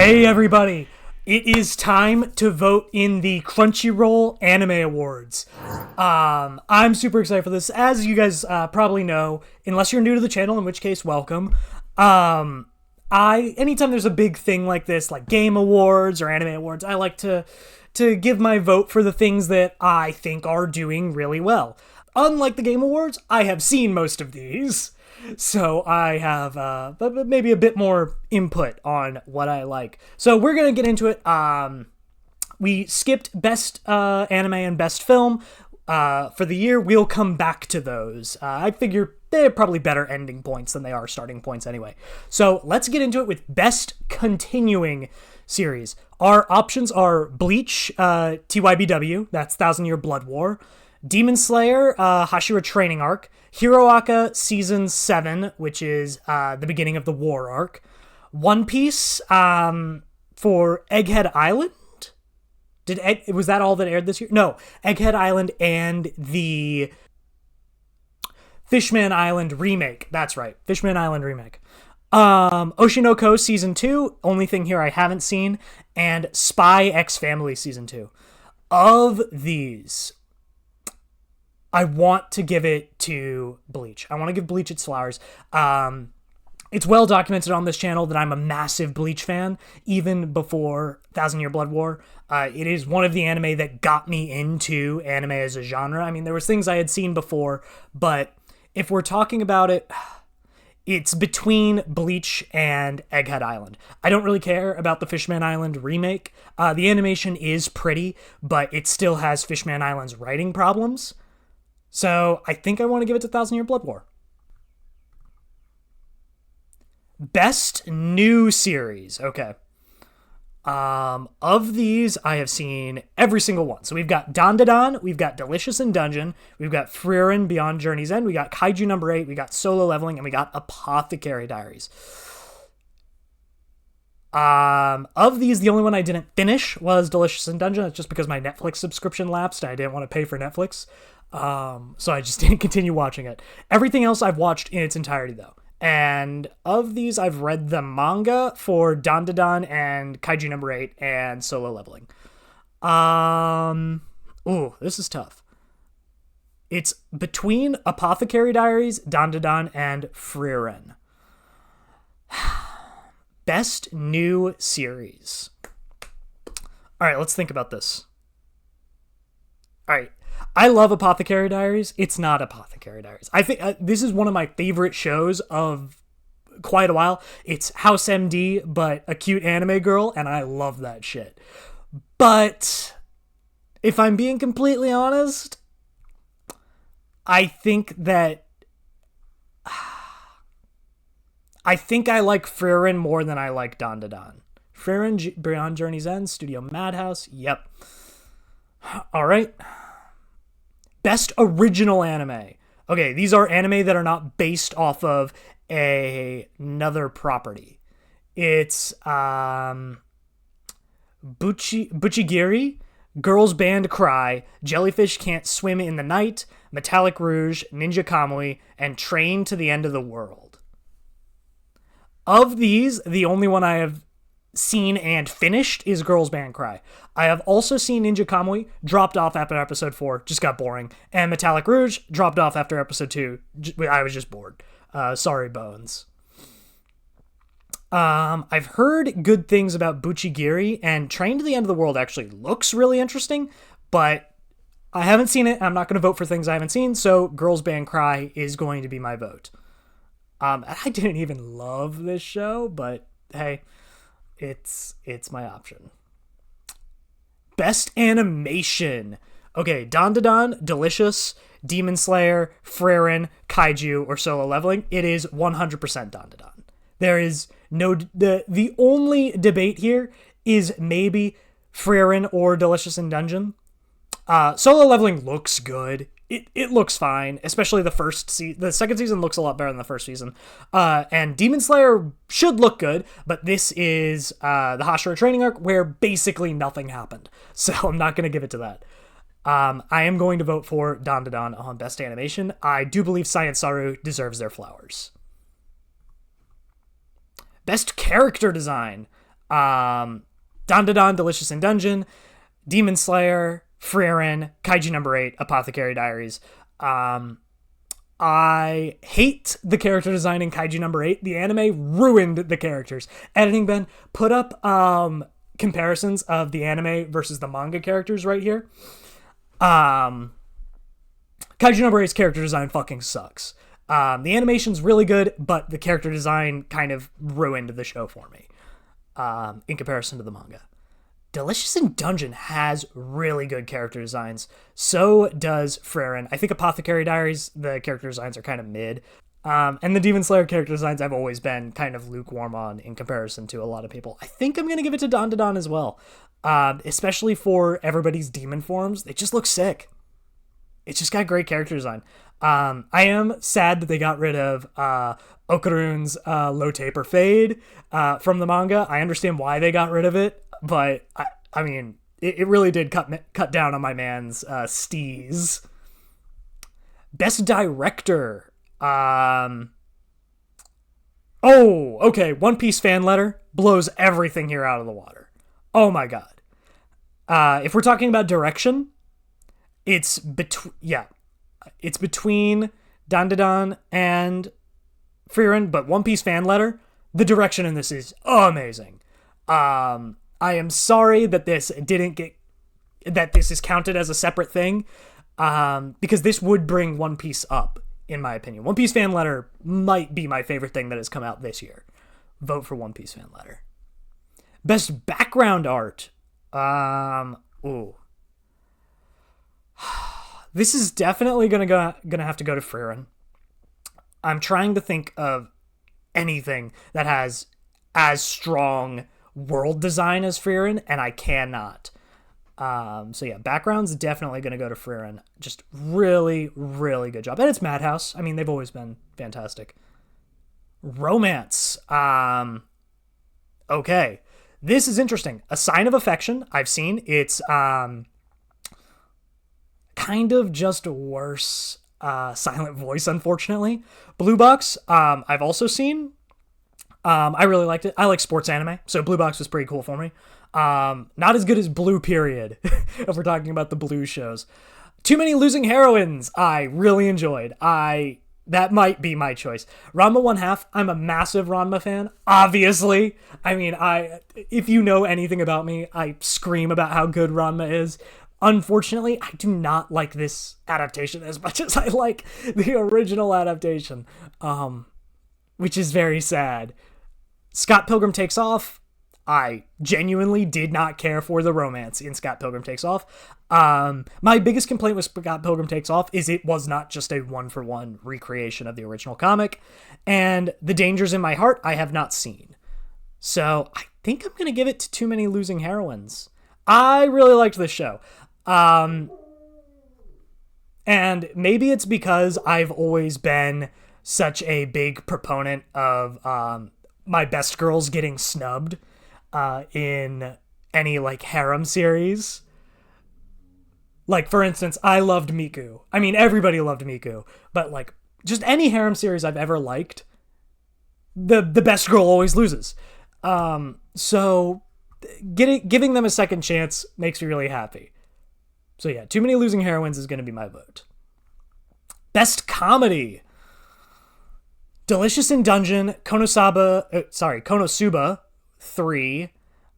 Hey everybody, it is time to vote in the Crunchyroll Anime Awards. I'm super excited for this. As you guys probably know, unless you're new to the channel, in which case, welcome. Anytime there's a big thing like this, like Game Awards or Anime Awards, I like to give my vote for the things that I think are doing really well. Unlike the Game Awards, I have seen most of these. So I have maybe a bit more input on what I like. So we're going to get into it. We skipped Best Anime and Best Film for the year. We'll come back to those. I figure they're probably better ending points than they are starting points anyway. So let's get into it with Best Continuing Series. Our options are Bleach, TYBW, that's Thousand Year Blood War, Demon Slayer, Hashira Training Arc, Hiroaka Season 7, which is the beginning of the war arc, One Piece for Egghead Island. Was that all that aired this year? No, Egghead Island and the Fishman Island remake. That's right, Fishman Island remake. Oshinoko Season 2, only thing here I haven't seen, and Spy X Family Season 2. Of these, I want to give it to Bleach. I want to give Bleach its flowers. It's well documented on this channel that I'm a massive Bleach fan, even before Thousand Year Blood War. It is one of the anime that got me into anime as a genre. I mean, there was things I had seen before, but if we're talking about it, it's between Bleach and Egghead Island. I don't really care about the Fishman Island remake. The animation is pretty, but it still has Fishman Island's writing problems. So I think I want to give it to Thousand Year Blood War. Best New Series. Okay. Of these, I have seen every single one. So we've got Dandadan, we've got Delicious in Dungeon, we've got Frieren Beyond Journey's End, we got Kaiju number 8, we got Solo Leveling, and we got Apothecary Diaries. Of these, the only one I didn't finish was Delicious in Dungeon. That's just because my Netflix subscription lapsed. I didn't want to pay for Netflix. So I just didn't continue watching it. Everything else I've watched in its entirety, though. And of these, I've read the manga for Dandadan and Kaiju number 8 and Solo Leveling. Ooh, this is tough. It's between Apothecary Diaries, Dandadan, and Frieren. Best New Series. All right, let's think about this. All right. I love Apothecary Diaries. It's not Apothecary Diaries. I think this is one of my favorite shows of quite a while. It's House MD, but a cute anime girl, and I love that shit. But if I'm being completely honest, I think that I like Frieren more than I like Dandadan. Frieren Beyond Journey's End, Studio Madhouse. Yep. All right. Best Original Anime. Okay, these are anime that are not based off of another property. It's Buchigiri, Girls Band Cry, Jellyfish Can't Swim in the Night, Metallic Rouge, Ninja Kamui, and Train to the End of the World. Of these, the only one I have seen and finished is Girls Band Cry. I have also seen Ninja Kamui, dropped off after episode 4, just got boring, and Metallic Rouge dropped off after episode 2. I was just bored. Sorry, Bones. I've heard good things about Buchigiri, and Train to the End of the World actually looks really interesting, but I haven't seen it. I'm not going to vote for things I haven't seen, so Girls Band Cry is going to be my vote. I didn't even love this show, but hey, it's my option. Best Animation. Okay, Dandadan, Delicious, Demon Slayer, Frieren, Kaiju, or Solo Leveling. It is 100% Dandadan. There is no... The only debate here is maybe Frieren or Delicious in Dungeon. Solo Leveling looks good. It looks fine, especially the first season. The second season looks a lot better than the first season. And Demon Slayer should look good, but this is the Hashira Training Arc where basically nothing happened. So I'm not going to give it to that. I am going to vote for Dandadan on Best Animation. I do believe Science Saru deserves their flowers. Best Character Design. Dandadan, Delicious in Dungeon, Demon Slayer, Frieren, Kaiju number 8, Apothecary Diaries. I hate the character design in Kaiju number 8. The anime ruined the characters. Editing Ben, put up comparisons of the anime versus the manga characters right here. Kaiju number 8's character design fucking sucks. The animation's really good, but the character design kind of ruined the show for me in comparison to the manga. Delicious in Dungeon has really good character designs. So does Frieren. I think Apothecary Diaries, the character designs are kind of mid. And the Demon Slayer character designs I've always been kind of lukewarm on in comparison to a lot of people. I think I'm going to give it to Dandadan as well. Especially for everybody's demon forms. They just look sick. It's just got great character design. I am sad that they got rid of Okarun's low taper fade from the manga. I understand why they got rid of it, but I mean, it really did cut down on my man's steez. Best director. Oh, okay. One Piece fan letter blows everything here out of the water. Oh my god. If we're talking about direction, it's between Dandadan and Frieren, but One Piece fan letter, the direction in this is amazing. I am sorry that this is counted as a separate thing, because this would bring One Piece up, in my opinion. One Piece fan letter might be my favorite thing that has come out this year. Vote for One Piece fan letter. Best background art. Ooh. This is definitely gonna have to go to Frieren. I'm trying to think of anything that has as strong world design as Frieren, and I cannot. So yeah, background's definitely gonna go to Frieren. Just really, really good job. And it's Madhouse. I mean, they've always been fantastic. Romance. Okay. This is interesting. A Sign of Affection, I've seen. It's kind of just worse silent voice, unfortunately. Blue Box, I've also seen. I really liked it. I like sports anime, so Blue Box was pretty cool for me. Not as good as Blue Period, if we're talking about the blue shows. Too Many Losing Heroines, I really enjoyed. That might be my choice. Ranma 1/2, I'm a massive Ranma fan, obviously. I mean, if you know anything about me, I scream about how good Ranma is. Unfortunately, I do not like this adaptation as much as I like the original adaptation, which is very sad. Scott Pilgrim Takes Off, I genuinely did not care for the romance in Scott Pilgrim Takes Off. My biggest complaint with Scott Pilgrim Takes Off is it was not just a one-for-one recreation of the original comic, and The Dangers in My Heart I have not seen. So I think I'm going to give it to Too Many Losing Heroines. I really liked this show. And maybe it's because I've always been such a big proponent of my best girls getting snubbed in any like harem series. Like, for instance, I loved Miku. I mean, everybody loved Miku, but like just any harem series I've ever liked, the best girl always loses. So giving them a second chance makes me really happy. So yeah, Too Many Losing Heroines is going to be my vote. Best comedy. Delicious in Dungeon, Konosuba 3,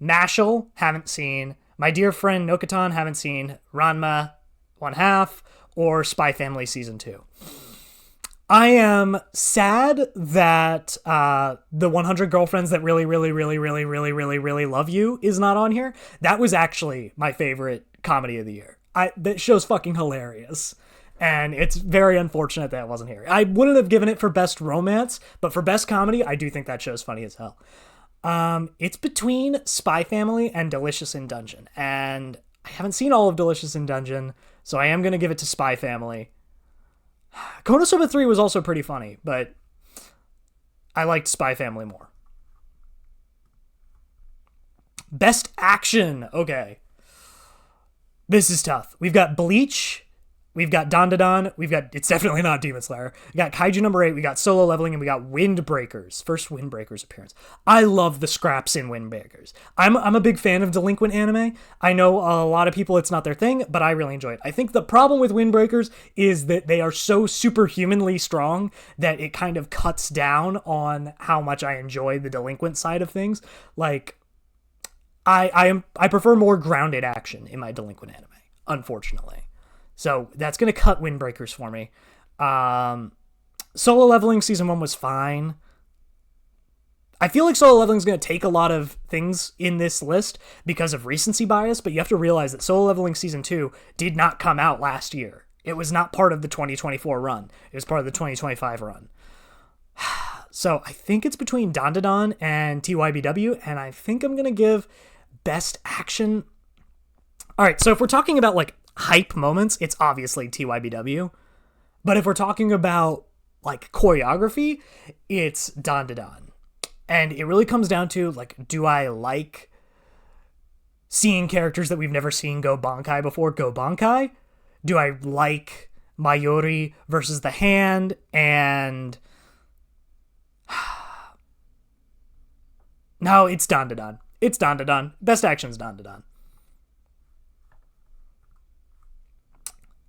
Mashal, haven't seen, My Dear Friend Nokotan, haven't seen, Ranma 1/2, or Spy Family Season 2. I am sad that the 100 Girlfriends That Really, Really, Really, Really, Really, Really, Really Love You is not on here. That was actually my favorite comedy of the year. That show's fucking hilarious. And it's very unfortunate that it wasn't here. I wouldn't have given it for best romance, but for best comedy, I do think that show's funny as hell. It's between Spy Family and Delicious in Dungeon. And I haven't seen all of Delicious in Dungeon, so I am going to give it to Spy Family. Konosuba 3 was also pretty funny, but I liked Spy Family more. Best action. Okay. This is tough. We've got Bleach, We've got Dandadan. It's definitely not Demon Slayer. We got Kaiju number 8. We got Solo Leveling, and we got Windbreakers. First Windbreakers appearance. I love the scraps in Windbreakers. I'm a big fan of delinquent anime. I know a lot of people, it's not their thing, but I really enjoy it. I think the problem with Windbreakers is that they are so superhumanly strong that it kind of cuts down on how much I enjoy the delinquent side of things. Like, I prefer more grounded action in my delinquent anime, unfortunately. So that's going to cut Windbreakers for me. Solo Leveling Season 1 was fine. I feel like Solo Leveling is going to take a lot of things in this list because of recency bias, but you have to realize that Solo Leveling Season 2 did not come out last year. It was not part of the 2024 run. It was part of the 2025 run. So I think it's between Dandadan and TYBW, and I think I'm going to give Best Action... All right, so if we're talking about, like, hype moments, it's obviously TYBW. But if we're talking about, like, choreography, it's Dandadan. And it really comes down to, like, do I like seeing characters that we've never seen go Bankai before go Bankai? Do I like Mayuri versus the Hand and... No, it's Dandadan. It's Dandadan. Best Action's Dandadan.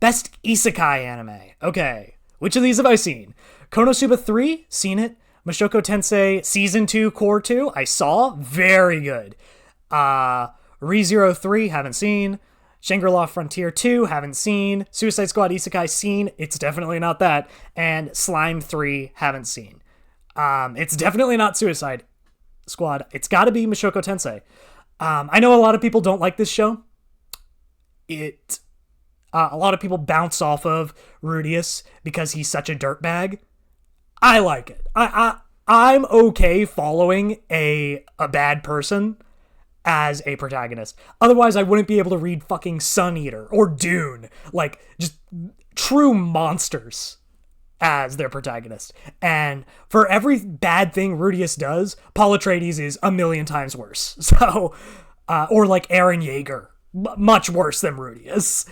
Best Isekai Anime. Okay. Which of these have I seen? Konosuba 3, seen it. Mushoku Tensei Season 2, Core 2, I saw. Very good. ReZero 3, haven't seen. Shangri-La Frontier 2, haven't seen. Suicide Squad Isekai, seen. It's definitely not that. And Slime 3, haven't seen. It's definitely not Suicide Squad. It's gotta be Mushoku Tensei. I know a lot of people don't like this show. A lot of people bounce off of Rudius because he's such a dirtbag. I like it. I'm okay following a bad person as a protagonist. Otherwise, I wouldn't be able to read fucking Sun Eater or Dune. Like, just true monsters as their protagonist. And for every bad thing Rudius does, Paul Atreides is a million times worse. So, or like Eren Yeager. Much worse than Rudius.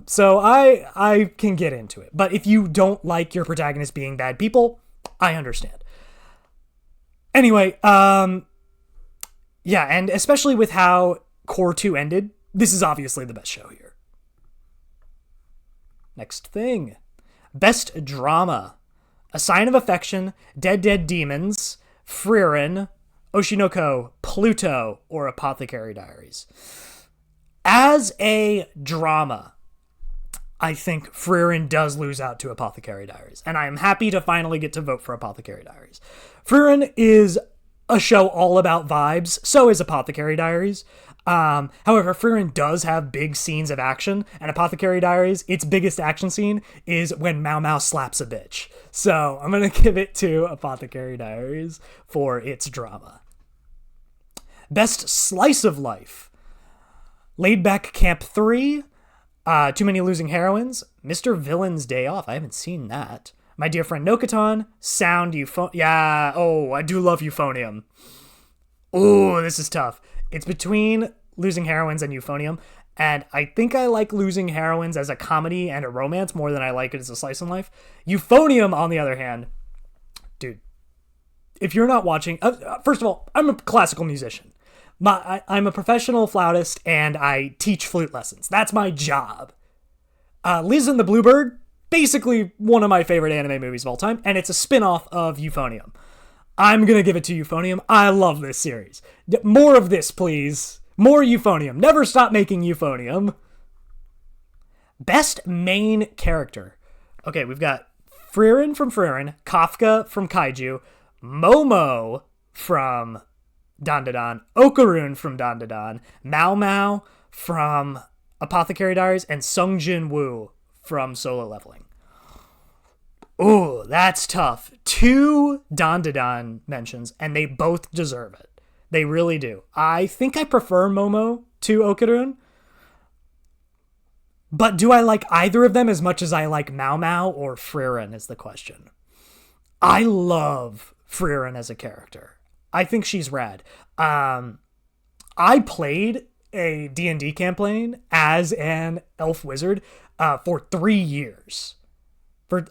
So I can get into it. But if you don't like your protagonist being bad people, I understand. Anyway, yeah, and especially with how Core 2 ended, this is obviously the best show here. Next thing. Best Drama. A Sign of Affection, Dead Dead Demons, Frieren, Oshinoko, Pluto, or Apothecary Diaries. As a drama, I think Frieren does lose out to Apothecary Diaries, and I am happy to finally get to vote for Apothecary Diaries. Frieren is a show all about vibes, so is Apothecary Diaries. However, Frieren does have big scenes of action, and Apothecary Diaries, its biggest action scene is when Mao Mao slaps a bitch. So I'm going to give it to Apothecary Diaries for its drama. Best Slice of Life. Laid Back Camp 3, Too Many Losing Heroines, Mr. Villain's Day Off, I haven't seen that. My Dear Friend Nokotan, Sound yeah, oh, I do love Euphonium. Oh, this is tough. It's between Losing Heroines and Euphonium, and I think I like Losing Heroines as a comedy and a romance more than I like it as a slice of life. Euphonium, on the other hand, dude, if you're not watching... first of all, I'm a classical musician. I'm a professional flautist, and I teach flute lessons. That's my job. Liz and the Bluebird, basically one of my favorite anime movies of all time, and it's a spin-off of Euphonium. I'm gonna give it to Euphonium. I love this series. More of this, please. More Euphonium. Never stop making Euphonium. Best Main Character. Okay, we've got Frieren from Frieren, Kafka from Kaiju, Momo from Dandadan, Okarun from Dandadan, Mao Mao from Apothecary Diaries, and Sung Jin Woo from Solo Leveling. Ooh, that's tough. 2 Dandadan mentions, and they both deserve it. They really do. I think I prefer Momo to Okarun, but do I like either of them as much as I like Mao Mao or Frieren is the question. I love Frieren as a character. I think she's rad. I played a D&D campaign as an elf wizard for 3 years.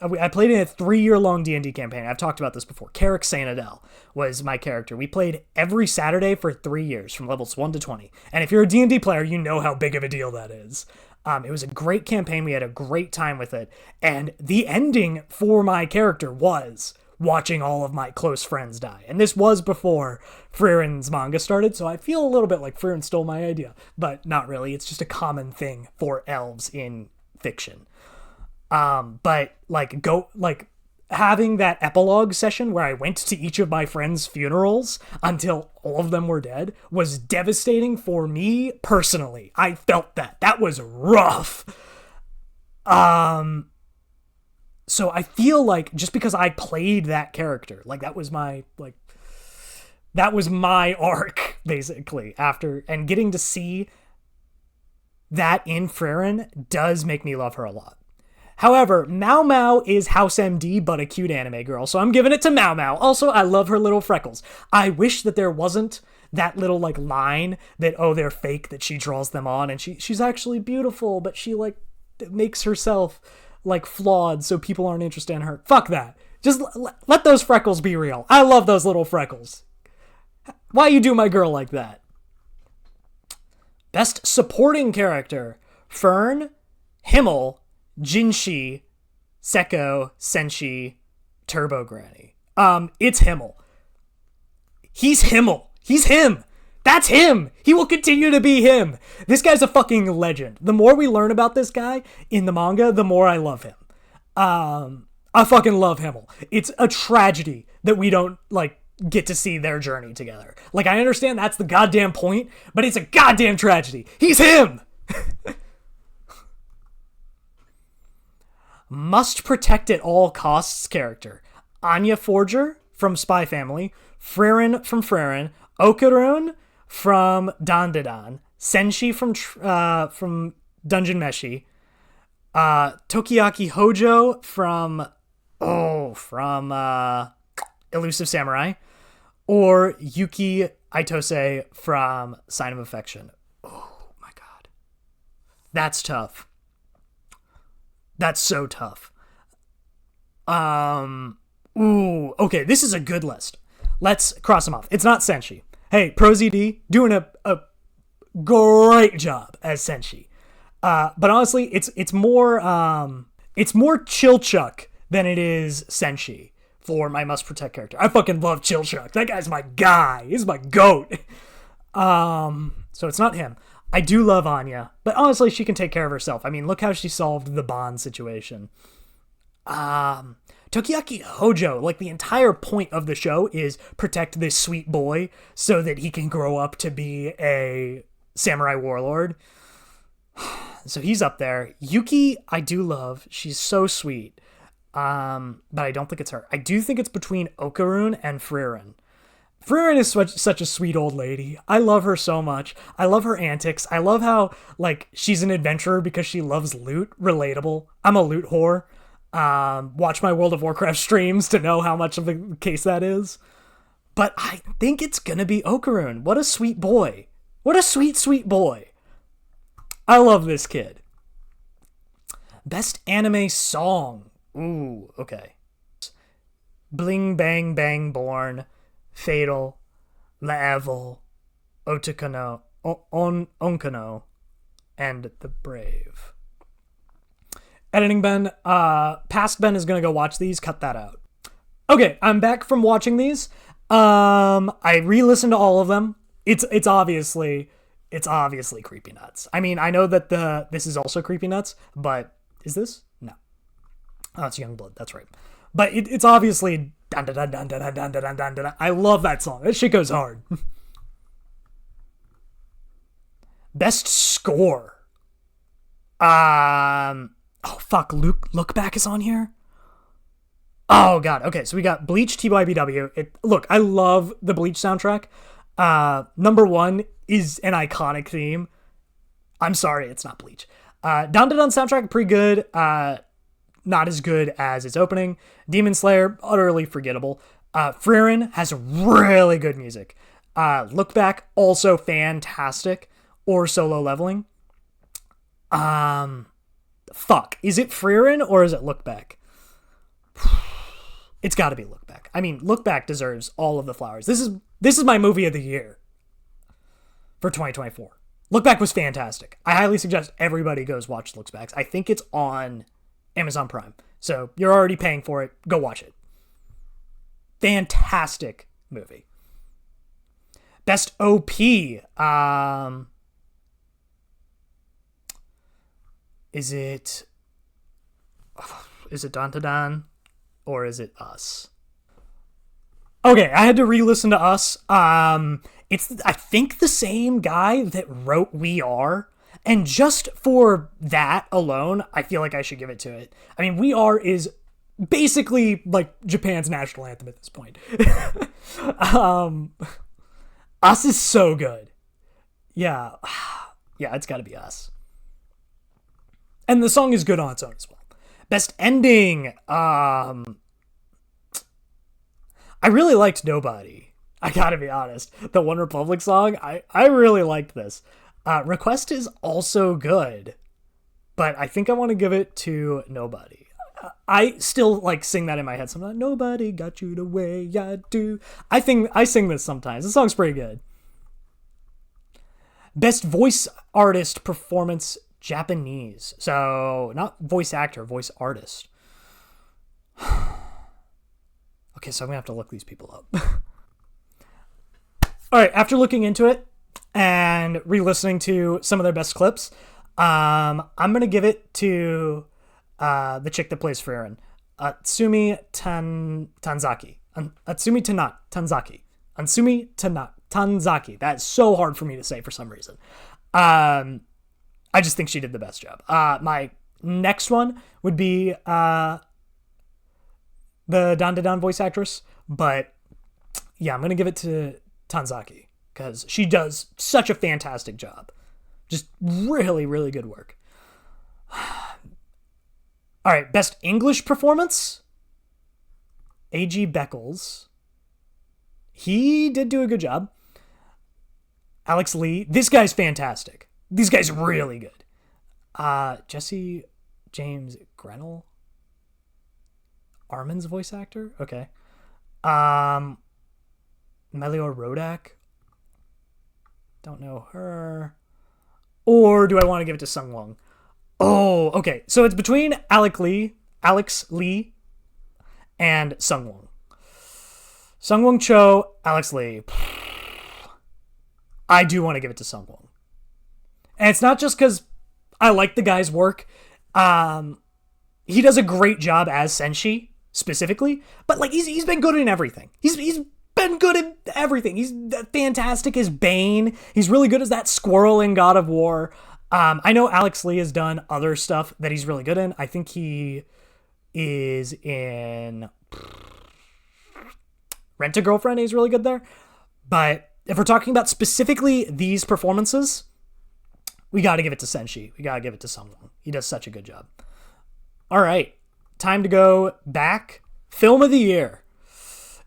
I played in a 3-year-long D&D campaign. I've talked about this before. Carrick St. Adele was my character. We played every Saturday for 3 years, from levels 1 to 20. And if you're a D&D player, you know how big of a deal that is. It was a great campaign. We had a great time with it. And the ending for my character was watching all of my close friends die. And this was before Friren's manga started, so I feel a little bit like Frieren stole my idea. But not really. It's just a common thing for elves in fiction. But having that epilogue session where I went to each of my friends' funerals until all of them were dead was devastating for me personally. I felt that. That was rough. So I feel like just because I played that character, like that was my arc basically after, and getting to see that in Frieren does make me love her a lot. However, Mao Mao is House MD, but a cute anime girl, so I'm giving it to Mao Mao. Also, I love her little freckles. I wish that there wasn't that little, line that, oh, they're fake, that she draws them on, and she's actually beautiful, but she, makes herself, flawed so people aren't interested in her. Fuck that. Just let those freckles be real. I love those little freckles. Why you do my girl like that? Best supporting character. Fern, Himmel, Jinshi, Seko, Senshi, Turbo Granny. It's Himmel. He's Himmel. He's him. That's him. He will continue to be him. This guy's a fucking legend. The more we learn about this guy in the manga, the more I love him. I fucking love Himmel. It's a tragedy that we don't, get to see their journey together. I understand that's the goddamn point, but it's a goddamn tragedy. He's him! Must protect at all costs character. Anya Forger from Spy Family, Frieren from Frieren, Okarun from Dandadan, Senshi from Dungeon Meshi, Tokiaki Hojo from Elusive Samurai, or Yuki Aitose from Sign of Affection. Oh my god. That's tough. That's so tough. Okay, this is a good list. Let's cross them off. It's not Senshi. Hey, ProZD doing a great job as Senshi. But honestly, it's more Chilchuck than it is Senshi for my must protect character. I fucking love Chilchuck. That guy's my guy. He's my goat. So it's not him. I do love Anya, but honestly, she can take care of herself. I mean, look how she solved the Bond situation. Tokiaki Hojo, the entire point of the show is protect this sweet boy so that he can grow up to be a samurai warlord. So he's up there. Yuki, I do love. She's so sweet. But I don't think it's her. I do think it's between Okarun and Frieren. Frieren is such a sweet old lady. I love her so much. I love her antics. I love how, she's an adventurer because she loves loot. Relatable. I'm a loot whore. Watch my World of Warcraft streams to know how much of the case that is. But I think it's gonna be Okarun. What a sweet boy. What a sweet, sweet boy. I love this kid. Best anime song. Ooh, okay. Bling Bang Bang Born, Fatal, Level, Otakano, Onkano, and The Brave. Editing Ben. Past Ben is going to go watch these. Cut that out. Okay, I'm back from watching these. I re-listened to all of them. It's obviously Creepy Nuts. I mean, I know that this is also Creepy Nuts, but is this? No. Oh, it's Youngblood. That's right. But it's obviously dun dun dun dun dun dun dun dun dun. I love that song. That shit goes hard. Best score. Oh fuck, Look Back is on here. Oh god. Okay, so we got Bleach TYBW. Look, I love the Bleach soundtrack. Number 1 is an iconic theme. I'm sorry, it's not Bleach. Down to Dun soundtrack, pretty good. Not as good as its opening. Demon Slayer, utterly forgettable. Frieren has really good music. Look Back, also fantastic. Or Solo Leveling. Fuck. Is it Frieren or is it Look Back? It's got to be Look Back. I mean, Look Back deserves all of the flowers. This is my movie of the year for 2024. Look Back was fantastic. I highly suggest everybody goes watch Look Back. I think it's on Amazon Prime. So you're already paying for it. Go watch it. Fantastic movie. Best OP. Is it Dandadan or is it Us? Okay, I had to re-listen to Us. It's, I think, the same guy that wrote We Are. And just for that alone, I feel like I should give it to it. I mean, We Are is basically like Japan's national anthem at this point. Us is so good. Yeah. Yeah, it's got to be Us. And the song is good on its own as well. Best ending. I really liked Nobody. I gotta be honest. The One Republic song, I really liked this. Request is also good, but I think I want to give it to Nobody. I still like sing that in my head sometimes. Nobody got you the way I do. I sing this sometimes. The song's pretty good. Best voice artist performance, Japanese. So not voice actor, voice artist. Okay, so I'm gonna have to look these people up. All right, after looking into it and re-listening to some of their best clips, I'm going to give it to the chick that plays Frieren, Atsumi Tanzaki. Atsumi Tanzaki. That's so hard for me to say for some reason. I just think she did the best job. My next one would be the Dandadan voice actress, but yeah, I'm going to give it to Tanzaki, because she does such a fantastic job. Just really, really good work. All right, best English performance? A.G. Beckles. He did do a good job. Alex Lee. This guy's fantastic. This guy's really good. Jesse James Grenell. Armin's voice actor? Okay. Melior Rodak. Don't know her. Or do I want to give it to Sung Wong? Oh, okay. So it's between Alex Lee, and Sung Wong. Sung Wong Cho, Alex Lee. I do want to give it to Sung Wong. And it's not just because I like the guy's work. He does a great job as Senshi, specifically. But like he's been good in everything. He's been good at everything. He's fantastic as Bane. He's really good as that squirrel in God of War. I know Alex Lee has done other stuff that he's really good in. I think he is in Rent-A-Girlfriend. He's really good there. But if we're talking about specifically these performances, we got to give it to Senshi. We got to give it to someone. He does such a good job. All right. Time to go back. Film of the year.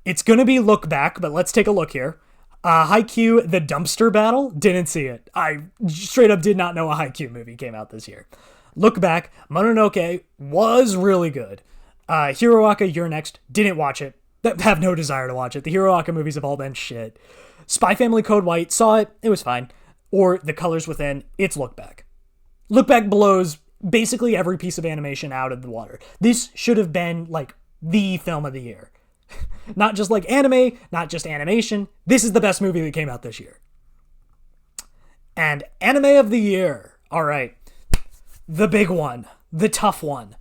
It's going to be Look Back, but let's take a look here. Haikyuu, The Dumpster Battle. Didn't see it. I straight up did not know a Haikyuu movie came out this year. Look Back, Mononoke was really good. Hiroaka, You're Next. Didn't watch it. Have no desire to watch it. The Hiroaka movies have all been shit. Spy Family Code White. Saw it. It was fine. Or The Colors Within. It's Look Back. Look Back blows basically every piece of animation out of the water. This should have been like the film of the year. Not just like anime, not just animation. This is the best movie that came out this year. And Anime of the Year. All right. The big one. The tough one.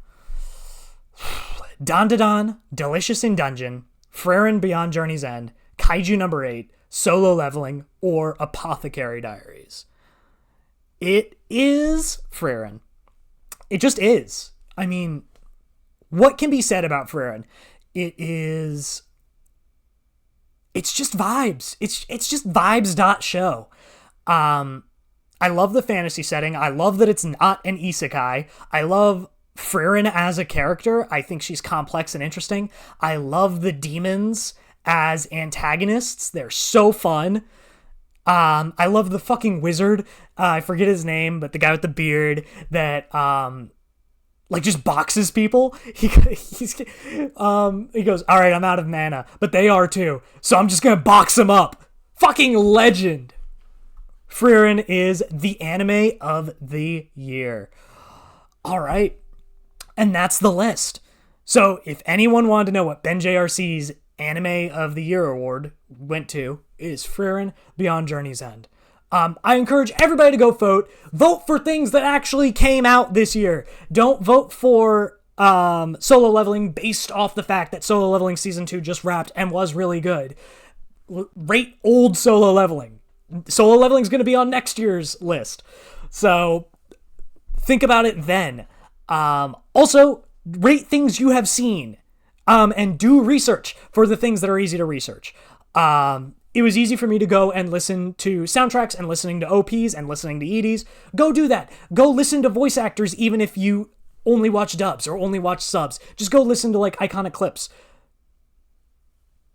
Dandadan, Delicious in Dungeon, Frieren Beyond Journey's End, Kaiju Number 8, Solo Leveling, or Apothecary Diaries. It is Frieren. It just is. I mean, what can be said about Frieren? It's just vibes. It's just vibes.show. I love the fantasy setting. I love that it's not an isekai. I love Frieren as a character. I think she's complex and interesting. I love the demons as antagonists. They're so fun. I love the fucking wizard. I forget his name, but the guy with the beard that like just boxes people. He goes, all right, I'm out of mana, but they are too, so I'm just gonna box them up. Fucking legend. Frieren is the anime of the year. All right, and that's the list. So if anyone wanted to know what Ben JRC's Anime of the Year award went to, it is Frieren Beyond Journey's End. I encourage everybody to go vote. Vote for things that actually came out this year. Don't vote for Solo Leveling based off the fact that Solo Leveling Season 2 just wrapped and was really good. Rate old Solo Leveling. Solo Leveling is going to be on next year's list. So think about it then. Also, rate things you have seen. And do research for the things that are easy to research. It was easy for me to go and listen to soundtracks and listening to OPs and listening to EDs. Go do that. Go listen to voice actors even if you only watch dubs or only watch subs. Just go listen to like iconic clips.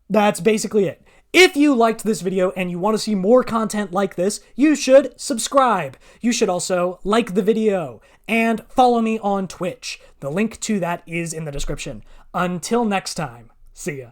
That's basically it. If you liked this video and you want to see more content like this, you should subscribe. You should also like the video and follow me on Twitch. The link to that is in the description. Until next time, see ya.